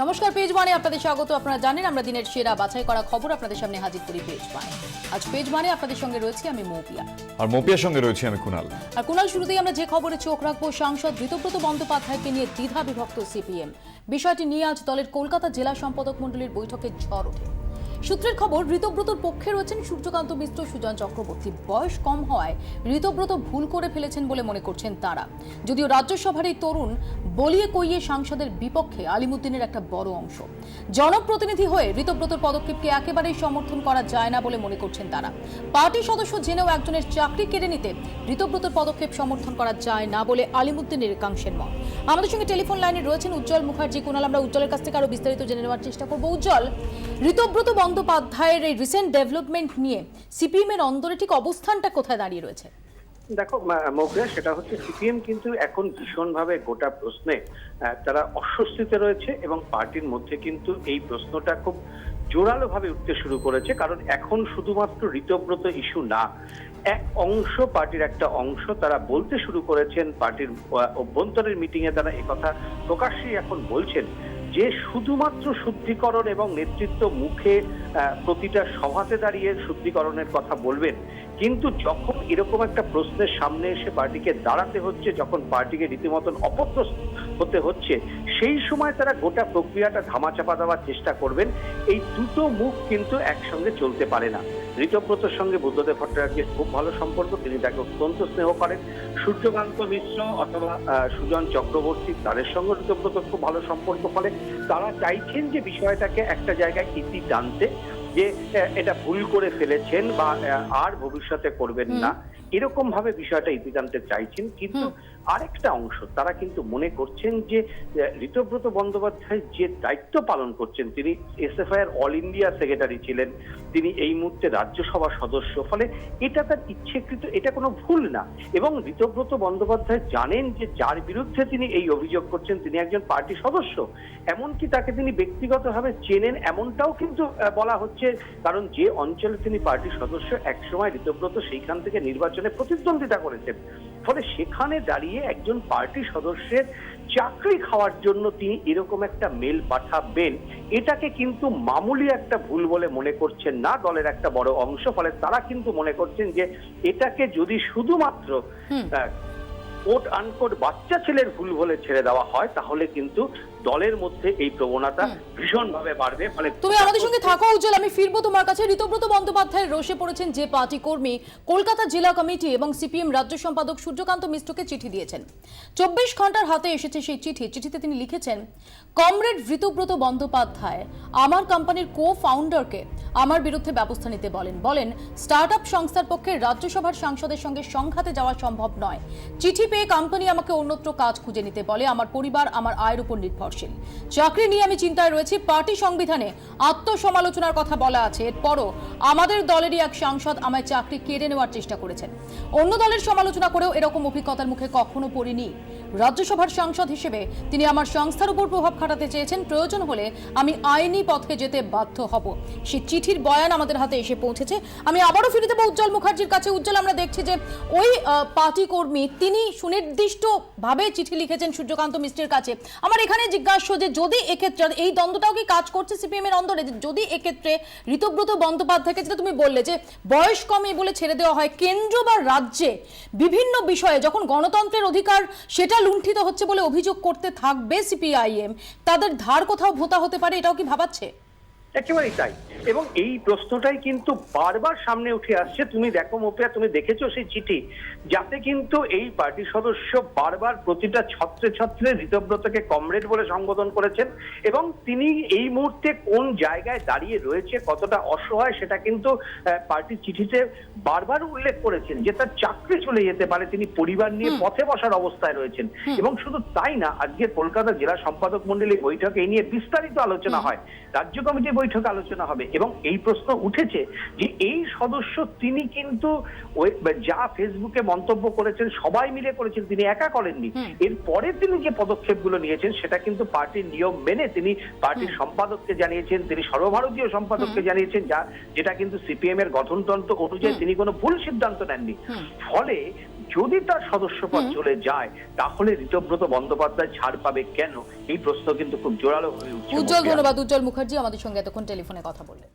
নমস্কার, পেজ ওয়ানে আপনাদের স্বাগত। আপনারা জানেন আমরা দিনের সেরা বাছাই করা খবর আপনাদের সামনে হাজির করি পেজ ওয়ানে। আজ পেজ ওয়ানে আপনাদের সঙ্গে রয়েছে আমি মৌপিয়া, আর মৌপিয়ার সঙ্গে রয়েছে আমি কুনাল। আর কুনাল, শুরুতেই আমরা যে খবরে চোখ রাখবো, সাংসদ ঋতব্রত বন্দ্যোপাধ্যায়কে নিয়ে দ্বিধা বিভক্ত সিপিএম। বিষয়টি নিয়ে আজ দলের কলকাতা জেলা সম্পাদক মণ্ডলীর বৈঠকে ঝড় ওঠে। সূত্রের খবর, ঋতব্রতর পক্ষে রয়েছেন সূর্যকান্ত মিশ্র, সুজন চক্রবর্তী। বয়স কম হওয়ায় ঋতব্রত ভুল করে ফেলেছেন বলে মনে করছেন তারা। যদিও রাজ্যসভার এই তরুণ বলিয়ে কইয়ে সাংসদের বিপক্ষে আলিমুদ্দিনের একটা বড় অংশ। জনপ্রতিনিধি হয়ে ঋতব্রতর পদক্ষেপকে একেবারেই সমর্থন করা যায় না বলে মনে করছেন তারা। পার্টি সদস্য জেনেও একজনের চাকরি কেড়ে নিতে ঋতব্রতর পদক্ষেপ সমর্থন করা যায় না বলে আলিমুদ্দিনের একাংশের মত। আমাদের সঙ্গে টেলিফোন লাইনে রয়েছেন উজ্জ্বল মুখার্জি। কুনাল, আমরা উজ্জ্বলের কাছ থেকে আরো বিস্তারিত জেনে নেওয়ার চেষ্টা করবো। উজ্জ্বল, ঋতব্রত বন্দ্যোপাধ্যায়ের এই রিসেন্ট ডেভেলপমেন্ট নিয়ে সিপিএম এর অন্দরে ঠিক অবস্থানটা কোথায় দাঁড়িয়ে রয়েছে? দেখো মৌপিয়া, সেটা হচ্ছে সিপিএম কিন্তু এখন ভীষণভাবে গোটা প্রশ্নে তারা অস্বস্তিতে রয়েছে এবং পার্টির মধ্যে কিন্তু এই প্রশ্নটা খুব জোরালো ভাবে উঠতে শুরু করেছে। কারণ এখন শুধুমাত্র ঋতব্রত ইস্যু না, এক অংশ পার্টির একটা অংশ তারা বলতে শুরু করেছেন, পার্টির অভ্যন্তরের মিটিং এ তারা একথা প্রকাশ্যেই এখন বলছেন যে শুধুমাত্র শুদ্ধিকরণ এবং নেতৃত্ব মুখে প্রতিটা সভাতে দাঁড়িয়ে শুদ্ধিকরণের কথা বলবেন, কিন্তু যখন এরকম একটা প্রশ্নের সামনে এসে পার্টিকে দাঁড়াতে হচ্ছে, যখন পার্টিকে রীতিমতন অপদস্থ হতে হচ্ছে, সেই সময় তারা গোটা প্রক্রিয়াটা ধামাচাপা দেওয়ার চেষ্টা করবেন। এই দুটো মুখ কিন্তু একসঙ্গে চলতে পারে না। ঋতব্রতর সঙ্গে বুদ্ধদেব ভট্টাচার্যের খুব ভালো সম্পর্ক, তিনি তাকে অত্যন্ত স্নেহ করেন। সূর্যকান্ত মিশ্র অথবা সুজন চক্রবর্তী, তাদের সঙ্গে ঋতব্রতর খুব ভালো সম্পর্ক, ফলে তারা চাইছেন যে বিষয়টাকে একটা জায়গায় ইতি টানতে, যে এটা ভুল করে ফেলেছেন বা আর ভবিষ্যতে করবেন না, এরকম ভাবে বিষয়টা ইতি টানতে চাইছেন। কিন্তু আরেকটা অংশ তারা কিন্তু মনে করছেন যে ঋতব্রত বন্দ্যোপাধ্যায় যে দায়িত্ব পালন করছেন, তিনি এসএফআই এর অল ইন্ডিয়া সেক্রেটারি ছিলেন, তিনি এই মুহূর্তে রাজ্যসভা সদস্য, ফলে এটা তার ইচ্ছেকৃত, এটা কোনো ভুল না। এবং ঋতব্রত বন্দ্যোপাধ্যায় জানেন যে যার বিরুদ্ধে তিনি এই অভিযোগ করছেন তিনি একজন পার্টি সদস্য, এমনকি তাকে তিনি ব্যক্তিগতভাবে চেনেন, এমনটাও কিন্তু বলা হচ্ছে। কারণ যে অঞ্চলে তিনি পার্টি সদস্য, একসময় ঋতব্রত সেইখান থেকে নির্বাচনে প্রতিদ্বন্দ্বিতা করেছেন, ফলে সেখানে দাঁড়িয়ে একজন পার্টি সদস্যের চাকরি খাওয়ার জন্য তিনি এরকম একটা মেল পাঠাবেন, এটাকে কিন্তু মামুলি একটা ভুল বলে মনে করছেন না দলের একটা বড় অংশ। ফলে তারা কিন্তু মনে করছেন যে এটাকে যদি শুধুমাত্র কোট আনকোট বাচ্চা ছেলের ভুল বলে ছেড়ে দেওয়া হয়, তাহলে কিন্তু দলের মধ্যে এই প্রবণতা ভীষণভাবে বাড়বে। ফলে তুমি আমাদের সঙ্গে থাকো উজ্জ্বল, আমি ফিরবো তোমার কাছে। ঋতব্রত বন্দ্যোপাধ্যায় রোষে পড়েছেন যে পার্টি কর্মী কলকাতা জেলা কমিটি এবং সিপিএম রাজ্য সম্পাদক সূর্যকান্ত মিশ্রকে চিঠি দিয়েছেন। 24 ঘন্টার হাতে এসেছে সেই চিঠিতে তিনি লিখেছেন, কমরেড ঋতব্রত বন্দ্যোপাধ্যায় আমার কোম্পানির কো-ফাউন্ডারকে আমার বিরুদ্ধে ব্যবস্থা নিতে বলেন স্টার্টআপ সংস্থার পক্ষে রাজ্যসভার সাংসদের সঙ্গে সংঘাতে যাওয়া সম্ভব নয়। চিঠি পেয়ে কোম্পানি আমাকে অন্যত্র কাজ খুঁজে নিতে বলে। আমার পরিবার আমার আয়ের উপর নির্ভরশীল। চাকরি নিয়ে আমি চিন্তায় রয়েছি। পার্টি সংবিধানে আত্মসমালোচনার কথা বলা আছে। এরপরও আমাদের দলেরই এক সাংসদ আমায় চাকরি কেড়ে নেওয়ার চেষ্টা করেছেন। অন্য দলের সমালোচনা করেও এরকম অভিজ্ঞতার মুখে কখনো পড়িনি। রাজ্যসভার সাংসদ হিসেবে তিনি আমার সংস্থার উপর প্রভাব খাটাতে চেয়েছেন। প্রয়োজন হলে আমি আইনি পথে যেতে বাধ্য হব। সেই চিঠির বয়ান আমাদের হাতে এসে পৌঁছেছে। আমি আবারও ফিরে দেবো উজ্জ্বল মুখার্জির কাছে। উজ্জ্বল, আমরা দেখছি যে ওই পার্টি কর্মী তিনি সুনির্দিষ্ট ভাবে চিঠি লিখেছেন সূর্যকান্ত মিশ্রের কাছে। আমার এখানে জিজ্ঞাসা যে যদি এক্ষেত্রে এই দ্বন্দ্বটাও কি কাজ করছে সিপিএম এর অন্দরে, যদি এক্ষেত্রে ঋতব্রত বন্দ্যোপাধ্যায়কে, যেটা তুমি বললে যে বয়স কমে বলে ছেড়ে দেওয়া হয়, কেন্দ্র বা রাজ্যে বিভিন্ন বিষয়ে যখন গণতন্ত্রের অধিকার সেটা লুণ্ঠিত হচ্ছে বলে অভিযোগ করতে থাকবে সিপিআইএম, তাদের ধার কোথাও ভোতা হতে পারে, এটাও কি ভাবাচ্ছে? একেবারেই তাই, এবং এই প্রশ্নটাই কিন্তু বারবার সামনে উঠে আসছে। তুমি দেখো মৌপিয়া, তুমি দেখেছো সেই চিঠি, যাতে কিন্তু এই পার্টি সদস্য বারবার প্রতিটা ছত্রে ছত্রে ঋতব্রতকে কমরেড বলে সম্বোধন করেছেন, এবং তিনি এই মুহূর্তে কোন জায়গায় দাঁড়িয়ে রয়েছে, কতটা অসহায়, সেটা কিন্তু পার্টির চিঠিতে বারবার উল্লেখ করেছেন, যে তার চাকরি চলে যেতে পারে, তিনি পরিবার নিয়ে পথে বসার অবস্থায় রয়েছেন। এবং শুধু তাই না, আজকে কলকাতা জেলা সম্পাদক মন্ডলীর বৈঠকে এই নিয়ে বিস্তারিত আলোচনা হয়, রাজ্য কমিটির বৈঠকে আলোচনা হবে, এবং এই প্রশ্ন উঠেছে যে এই সদস্য তিনি কিন্তু যা ফেসবুকে মন্তব্য করেছেন সবাই মিলে করেছেন, তিনি একা করেননি। এরপরে তিনি যে পদক্ষেপগুলো নিয়েছেন সেটা কিন্তু পার্টির নিয়ম মেনে তিনি পার্টির সম্পাদককে জানিয়েছেন, তিনি সর্বভারতীয় সম্পাদককে জানিয়েছেন, যেটা কিন্তু সিপিএম এর গঠনতন্ত্র অনুযায়ী তিনি কোনো ভুল সিদ্ধান্ত নেননি। ফলে যদি তার সদস্যপদ চলে যায় তাহলে ঋতব্রত বন্দ্যোপাধ্যায় ছাড় পাবে কেন, এই প্রশ্ন কিন্তু খুব জোরালো হয়ে উঠছে। উজ্জ্বল, ধন্যবাদ উজ্জ্বল মুখার্জি আমাদের সঙ্গে এতক্ষণ টেলিফোনে কথা বললেন।